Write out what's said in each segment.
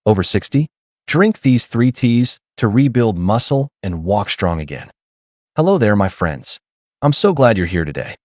Over 60? Drink these 3 teas to rebuild muscle and walk strong again. Hello there, my friends. I'm so glad you're here today.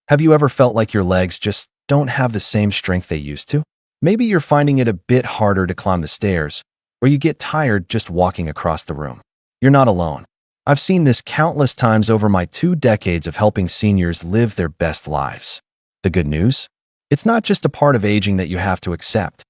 Have you ever felt like your legs just don't have the same strength they used to? Maybe you're finding it a bit harder to climb the stairs, or you get tired just walking across the room. You're not alone. I've seen this countless times over my 2 decades of helping seniors live their best lives. The good news? It's not just a part of aging that you have to accept.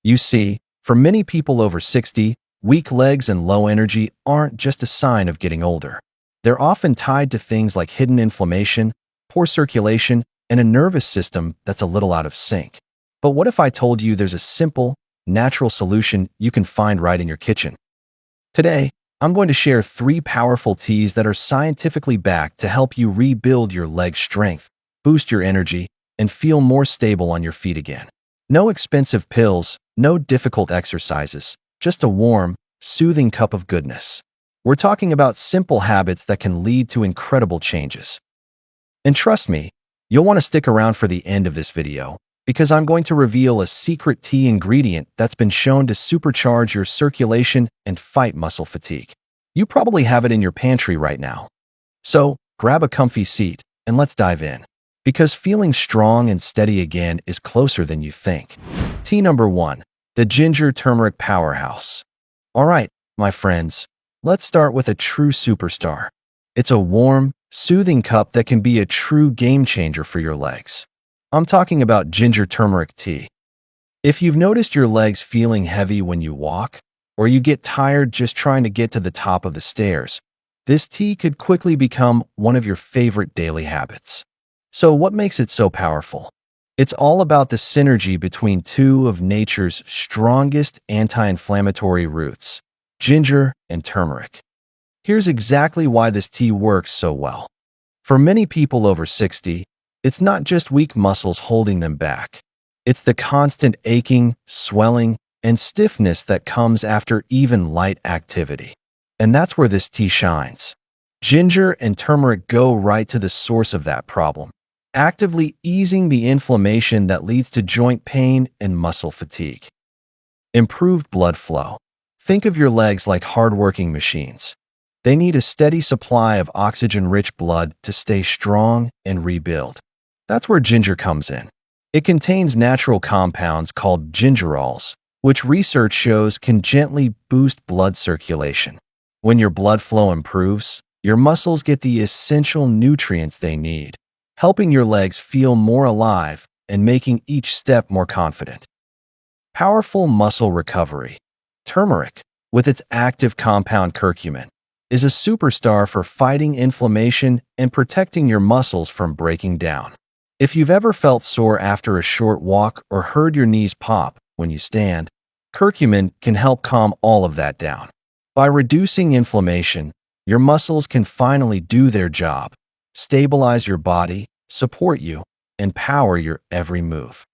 You see, for many people over 60, weak legs and low energy aren't just a sign of getting older. They're often tied to things like hidden inflammation, poor circulation, and a nervous system that's a little out of sync. But what if I told you there's a simple, natural solution you can find right in your kitchen? Today, I'm going to share 3 powerful teas that are scientifically backed to help you rebuild your leg strength, boost your energy, and feel more stable on your feet again. No expensive pills, no difficult exercises, just a warm, soothing cup of goodness. We're talking about simple habits that can lead to incredible changes. And trust me, you'll want to stick around for the end of this video, because I'm going to reveal a secret tea ingredient that's been shown to supercharge your circulation and fight muscle fatigue. You probably have it in your pantry right now. So, grab a comfy seat and let's dive in, because feeling strong and steady again is closer than you think. Tea number 1, the ginger turmeric powerhouse. All right, my friends, let's start with a true superstar. It's a warm, soothing cup that can be a true game changer for your legs. I'm talking about ginger turmeric tea. If you've noticed your legs feeling heavy when you walk, or you get tired just trying to get to the top of the stairs, this tea could quickly become one of your favorite daily habits. So what makes it so powerful? It's all about the synergy between 2 of nature's strongest anti-inflammatory roots, ginger and turmeric. Here's exactly why this tea works so well. For many people over 60, it's not just weak muscles holding them back. It's the constant aching, swelling, and stiffness that comes after even light activity. And that's where this tea shines. Ginger and turmeric go right to the source of that problem, actively easing the inflammation that leads to joint pain and muscle fatigue. Improved blood flow. Think of your legs like hard-working machines. They need a steady supply of oxygen-rich blood to stay strong and rebuild. That's where ginger comes in. It contains natural compounds called gingerols, which research shows can gently boost blood circulation. When your blood flow improves, your muscles get the essential nutrients they need, helping your legs feel more alive and making each step more confident. Powerful muscle recovery. Turmeric, with its active compound curcumin, is a superstar for fighting inflammation and protecting your muscles from breaking down. If you've ever felt sore after a short walk or heard your knees pop when you stand, curcumin can help calm all of that down. By reducing inflammation, your muscles can finally do their job, stabilize your body, support you, and power your every move.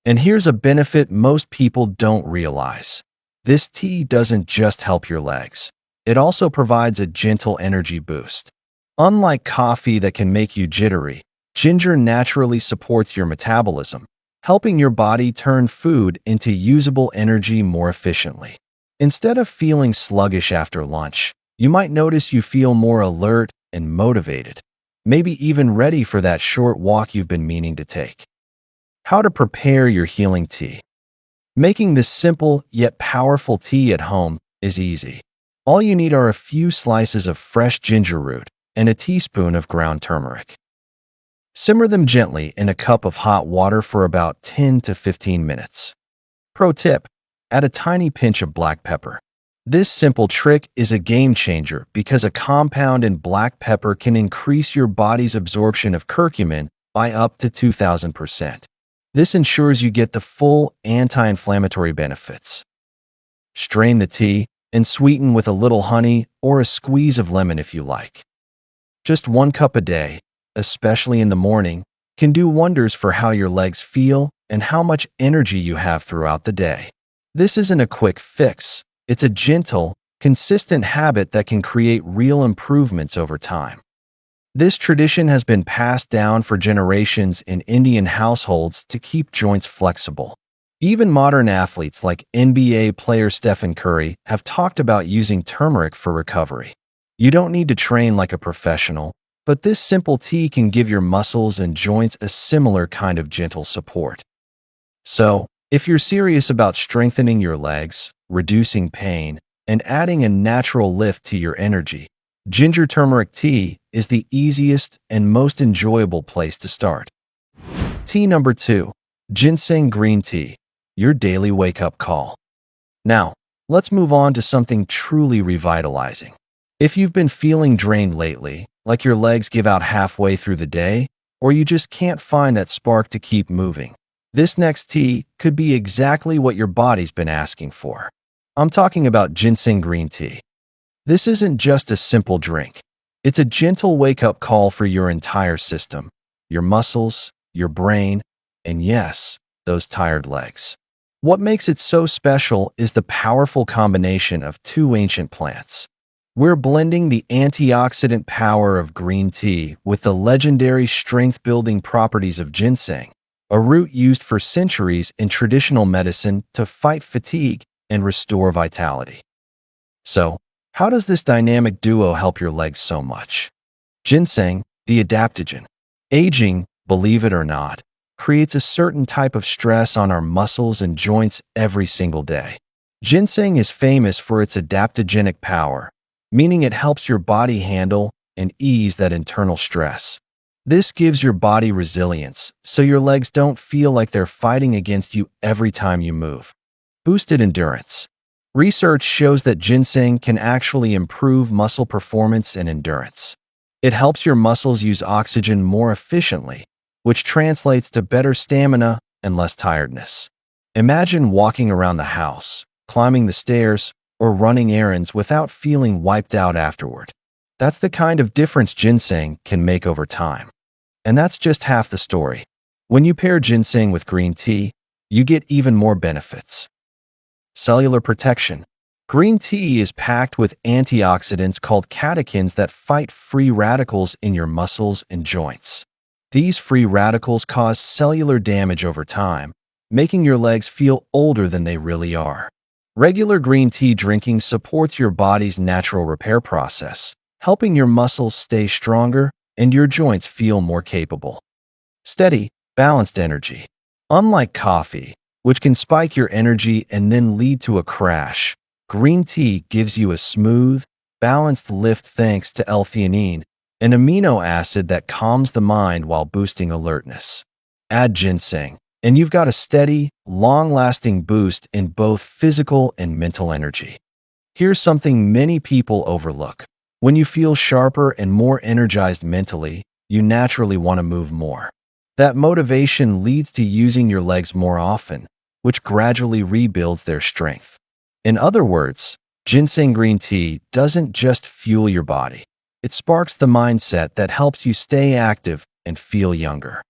And here's a benefit most people don't realize. This tea doesn't just help your legs. It also provides a gentle energy boost. Unlike coffee that can make you jittery, ginger naturally supports your metabolism, helping your body turn food into usable energy more efficiently. Instead of feeling sluggish after lunch, you might notice you feel more alert and motivated, maybe even ready for that short walk you've been meaning to take. How to prepare your healing tea. Making this simple yet powerful tea at home is easy. All you need are a few slices of fresh ginger root and a teaspoon of ground turmeric. Simmer them gently in a cup of hot water for about 10 to 15 minutes. Pro tip: add a tiny pinch of black pepper. This simple trick is a game changer because a compound in black pepper can increase your body's absorption of curcumin by up to 2,000%. This ensures you get the full anti-inflammatory benefits. Strain the tea and sweeten with a little honey or a squeeze of lemon if you like. Just 1 cup a day, especially in the morning, can do wonders for how your legs feel and how much energy you have throughout the day. This isn't a quick fix. It's a gentle, consistent habit that can create real improvements over time. This tradition has been passed down for generations in Indian households to keep joints flexible. Even modern athletes like NBA player Stephen Curry have talked about using turmeric for recovery. You don't need to train like a professional, but this simple tea can give your muscles and joints a similar kind of gentle support. So, if you're serious about strengthening your legs, reducing pain, and adding a natural lift to your energy, ginger turmeric tea is the easiest and most enjoyable place to start. Tea number 2, ginseng green tea, your daily wake-up call. Now, let's move on to something truly revitalizing. If you've been feeling drained lately, like your legs give out halfway through the day, or you just can't find that spark to keep moving, this next tea could be exactly what your body's been asking for. I'm talking about ginseng green tea. This isn't just a simple drink. It's a gentle wake-up call for your entire system, your muscles, your brain, and yes, those tired legs. What makes it so special is the powerful combination of two ancient plants. We're blending the antioxidant power of green tea with the legendary strength-building properties of ginseng, a root used for centuries in traditional medicine to fight fatigue and restore vitality. So, how does this dynamic duo help your legs so much? Ginseng, the adaptogen. Aging, believe it or not, creates a certain type of stress on our muscles and joints every single day. Ginseng is famous for its adaptogenic power, meaning it helps your body handle and ease that internal stress. This gives your body resilience, so your legs don't feel like they're fighting against you every time you move. Boosted endurance. Research shows that ginseng can actually improve muscle performance and endurance. It helps your muscles use oxygen more efficiently, which translates to better stamina and less tiredness. Imagine walking around the house, climbing the stairs, or running errands without feeling wiped out afterward. That's the kind of difference ginseng can make over time. And that's just half the story. When you pair ginseng with green tea, you get even more benefits. Cellular protection. Green tea is packed with antioxidants called catechins that fight free radicals in your muscles and joints. These free radicals cause cellular damage over time, making your legs feel older than they really are. Regular green tea drinking supports your body's natural repair process, helping your muscles stay stronger and your joints feel more capable. Steady, balanced energy. Unlike coffee, which can spike your energy and then lead to a crash, green tea gives you a smooth, balanced lift thanks to L-theanine, an amino acid that calms the mind while boosting alertness. Add ginseng, and you've got a steady, long-lasting boost in both physical and mental energy. Here's something many people overlook. When you feel sharper and more energized mentally, you naturally want to move more. That motivation leads to using your legs more often, which gradually rebuilds their strength. In other words, ginseng green tea doesn't just fuel your body. It sparks the mindset that helps you stay active and feel younger.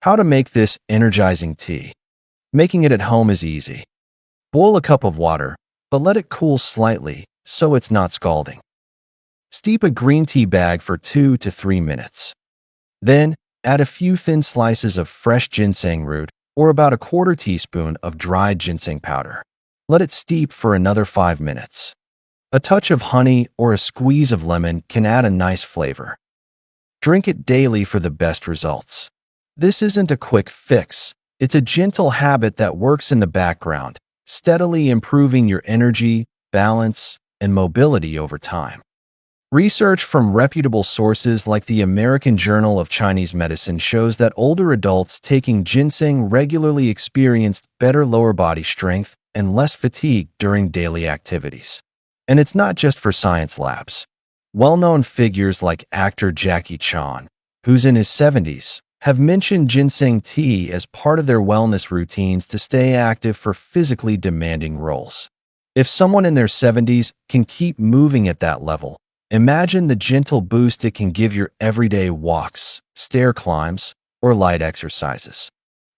How to make this energizing tea? Making it at home is easy. Boil a cup of water, but let it cool slightly so it's not scalding. Steep a green tea bag for 2 to 3 minutes. Then, add a few thin slices of fresh ginseng root or about a quarter teaspoon of dried ginseng powder. Let it steep for another 5 minutes. A touch of honey or a squeeze of lemon can add a nice flavor. Drink it daily for the best results. This isn't a quick fix. It's a gentle habit that works in the background, steadily improving your energy, balance, and mobility over time. Research from reputable sources like the American Journal of Chinese Medicine shows that older adults taking ginseng regularly experienced better lower body strength and less fatigue during daily activities. And it's not just for science labs. Well-known figures like actor Jackie Chan, who's in his 70s, have mentioned ginseng tea as part of their wellness routines to stay active for physically demanding roles. If someone in their 70s can keep moving at that level, imagine the gentle boost it can give your everyday walks, stair climbs, or light exercises.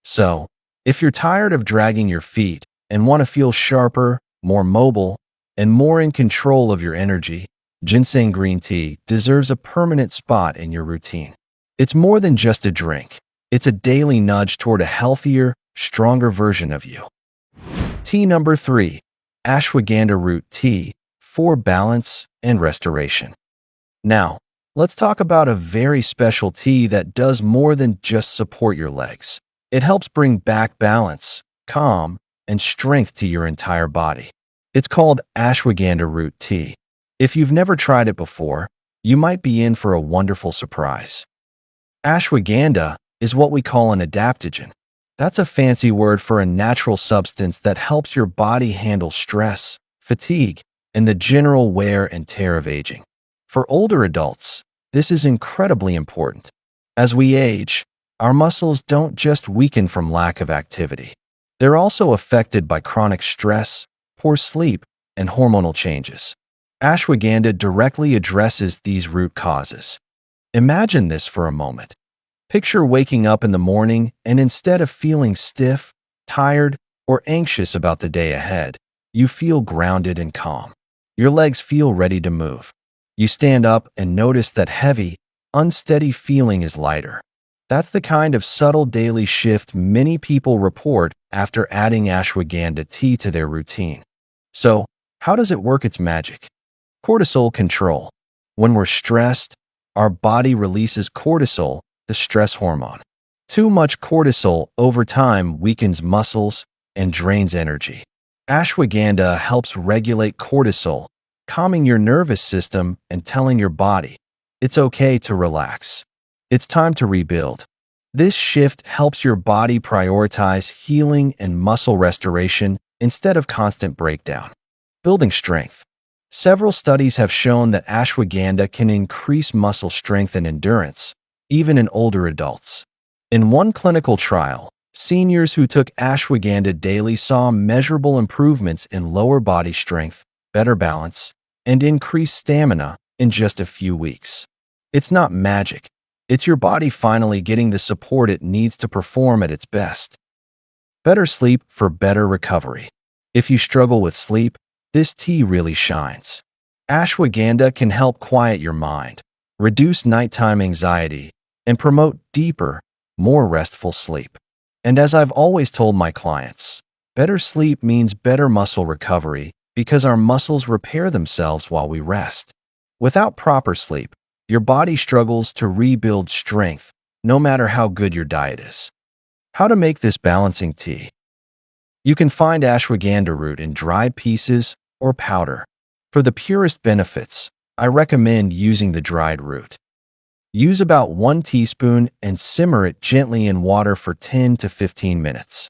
So, if you're tired of dragging your feet and want to feel sharper, more mobile, and more in control of your energy, ginseng green tea deserves a permanent spot in your routine. It's more than just a drink. It's a daily nudge toward a healthier, stronger version of you. Tea number 3, ashwagandha root tea for balance and restoration. Now, let's talk about a very special tea that does more than just support your legs. It helps bring back balance, calm, and strength to your entire body. It's called ashwagandha root tea. If you've never tried it before, you might be in for a wonderful surprise. Ashwagandha is what we call an adaptogen. That's a fancy word for a natural substance that helps your body handle stress, fatigue, and the general wear and tear of aging. For older adults, this is incredibly important. As we age, our muscles don't just weaken from lack of activity. They're also affected by chronic stress, poor sleep, and hormonal changes. Ashwagandha directly addresses these root causes. Imagine this for a moment. Picture waking up in the morning and instead of feeling stiff, tired, or anxious about the day ahead, you feel grounded and calm. Your legs feel ready to move. You stand up and notice that heavy, unsteady feeling is lighter. That's the kind of subtle daily shift many people report after adding ashwagandha tea to their routine. So, how does it work its magic? Cortisol control. When we're stressed, our body releases cortisol, the stress hormone. Too much cortisol over time weakens muscles and drains energy. Ashwagandha helps regulate cortisol, calming your nervous system and telling your body, it's okay to relax. It's time to rebuild. This shift helps your body prioritize healing and muscle restoration instead of constant breakdown. Building strength. Several studies have shown that ashwagandha can increase muscle strength and endurance, even in older adults. In one clinical trial, seniors who took ashwagandha daily saw measurable improvements in lower body strength, better balance, and increased stamina in just a few weeks. It's not magic. It's your body finally getting the support it needs to perform at its best. Better sleep for better recovery. If you struggle with sleep, this tea really shines. Ashwagandha can help quiet your mind, reduce nighttime anxiety, and promote deeper, more restful sleep. And as I've always told my clients, better sleep means better muscle recovery because our muscles repair themselves while we rest. Without proper sleep, your body struggles to rebuild strength, no matter how good your diet is. How to make this balancing tea? You can find ashwagandha root in dried pieces or powder. For the purest benefits, I recommend using the dried root. Use about 1 teaspoon and simmer it gently in water for 10 to 15 minutes.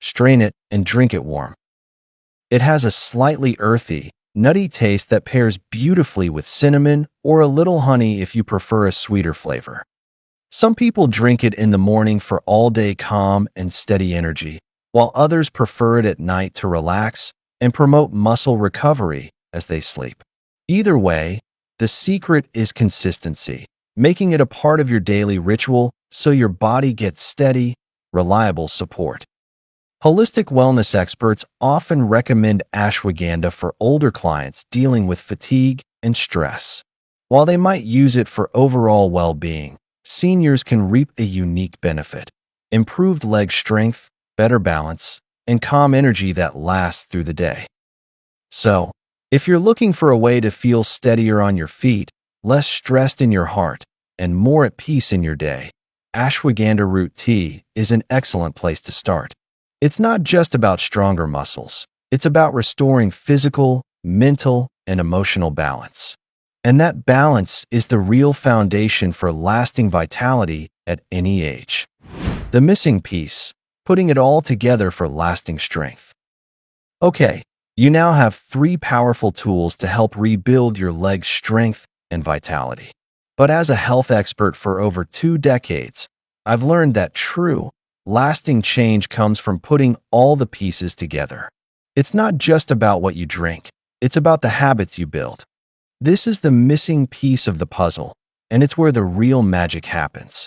Strain it and drink it warm. It has a slightly earthy, nutty taste that pairs beautifully with cinnamon or a little honey if you prefer a sweeter flavor. Some people drink it in the morning for all-day calm and steady energy, while others prefer it at night to relax and promote muscle recovery as they sleep. Either way, the secret is consistency, making it a part of your daily ritual so your body gets steady, reliable support. Holistic wellness experts often recommend ashwagandha for older clients dealing with fatigue and stress. While they might use it for overall well-being, seniors can reap a unique benefit: improved leg strength, better balance, and calm energy that lasts through the day. So, if you're looking for a way to feel steadier on your feet, less stressed in your heart, and more at peace in your day, ashwagandha root tea is an excellent place to start. It's not just about stronger muscles. It's about restoring physical, mental, and emotional balance. And that balance is the real foundation for lasting vitality at any age. The missing piece, putting it all together for lasting strength. Okay, you now have 3 powerful tools to help rebuild your leg's strength and vitality. But as a health expert for over 2 decades, I've learned that true, lasting change comes from putting all the pieces together. It's not just about what you drink, it's about the habits you build. This is the missing piece of the puzzle, and it's where the real magic happens.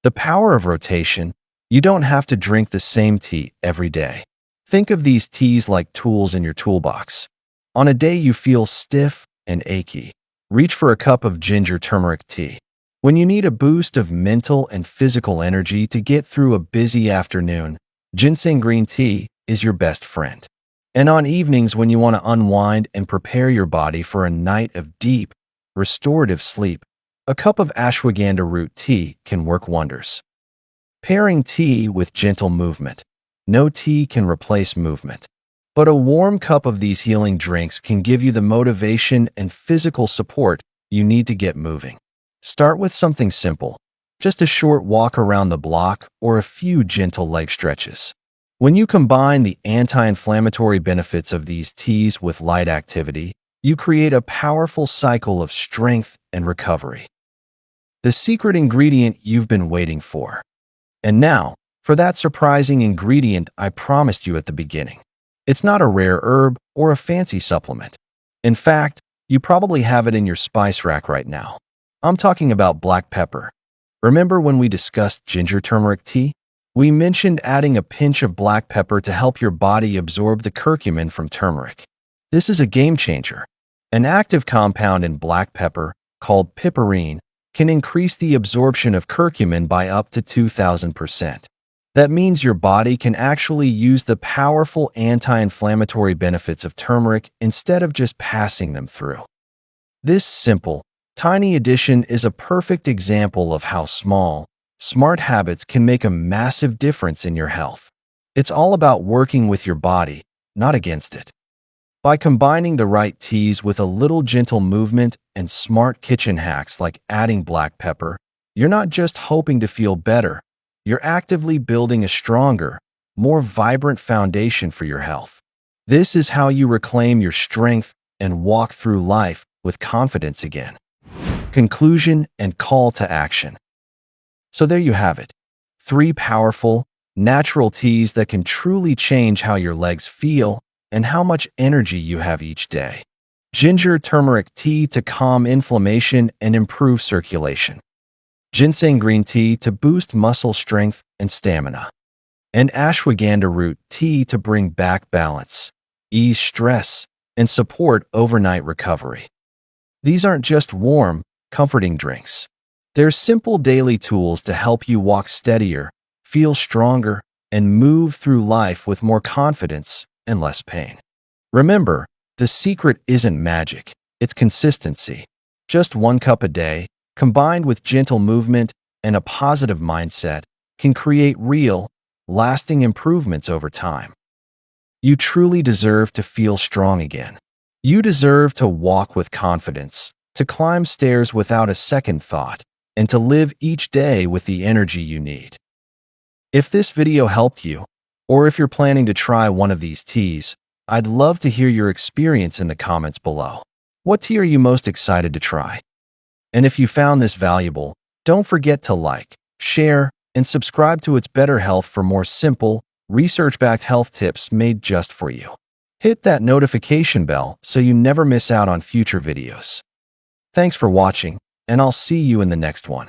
The power of rotation. You don't have to drink the same tea every day. Think of these teas like tools in your toolbox. On a day you feel stiff and achy, reach for a cup of ginger turmeric tea. When you need a boost of mental and physical energy to get through a busy afternoon, ginseng green tea is your best friend. And on evenings when you want to unwind and prepare your body for a night of deep, restorative sleep, a cup of ashwagandha root tea can work wonders. Pairing tea with gentle movement. No tea can replace movement, but a warm cup of these healing drinks can give you the motivation and physical support you need to get moving. Start with something simple, just a short walk around the block or a few gentle leg stretches. When you combine the anti-inflammatory benefits of these teas with light activity, you create a powerful cycle of strength and recovery. The secret ingredient you've been waiting for. And now, for that surprising ingredient I promised you at the beginning. It's not a rare herb or a fancy supplement. In fact, you probably have it in your spice rack right now. I'm talking about black pepper. Remember when we discussed ginger turmeric tea? We mentioned adding a pinch of black pepper to help your body absorb the curcumin from turmeric. This is a game changer. An active compound in black pepper, called piperine, can increase the absorption of curcumin by up to 2,000%. That means your body can actually use the powerful anti-inflammatory benefits of turmeric instead of just passing them through. This simple, tiny addition is a perfect example of how small, smart habits can make a massive difference in your health. It's all about working with your body, not against it. By combining the right teas with a little gentle movement and smart kitchen hacks like adding black pepper, you're not just hoping to feel better, you're actively building a stronger, more vibrant foundation for your health. This is how you reclaim your strength and walk through life with confidence again. Conclusion and call to action. So there you have it. 3 powerful, natural teas that can truly change how your legs feel and how much energy you have each day. Ginger turmeric tea to calm inflammation and improve circulation. Ginseng green tea to boost muscle strength and stamina. And ashwagandha root tea to bring back balance, ease stress, and support overnight recovery. These aren't just warm, comforting drinks. They're simple daily tools to help you walk steadier, feel stronger, and move through life with more confidence and less pain. Remember, the secret isn't magic, it's consistency. Just 1 cup a day, combined with gentle movement and a positive mindset, can create real, lasting improvements over time. You truly deserve to feel strong again. You deserve to walk with confidence, to climb stairs without a second thought, and to live each day with the energy you need. If this video helped you, or if you're planning to try one of these teas, I'd love to hear your experience in the comments below. What tea are you most excited to try? And if you found this valuable, don't forget to like, share, and subscribe to It's Better Health for more simple, research-backed health tips made just for you. Hit that notification bell so you never miss out on future videos. Thanks for watching, and I'll see you in the next one.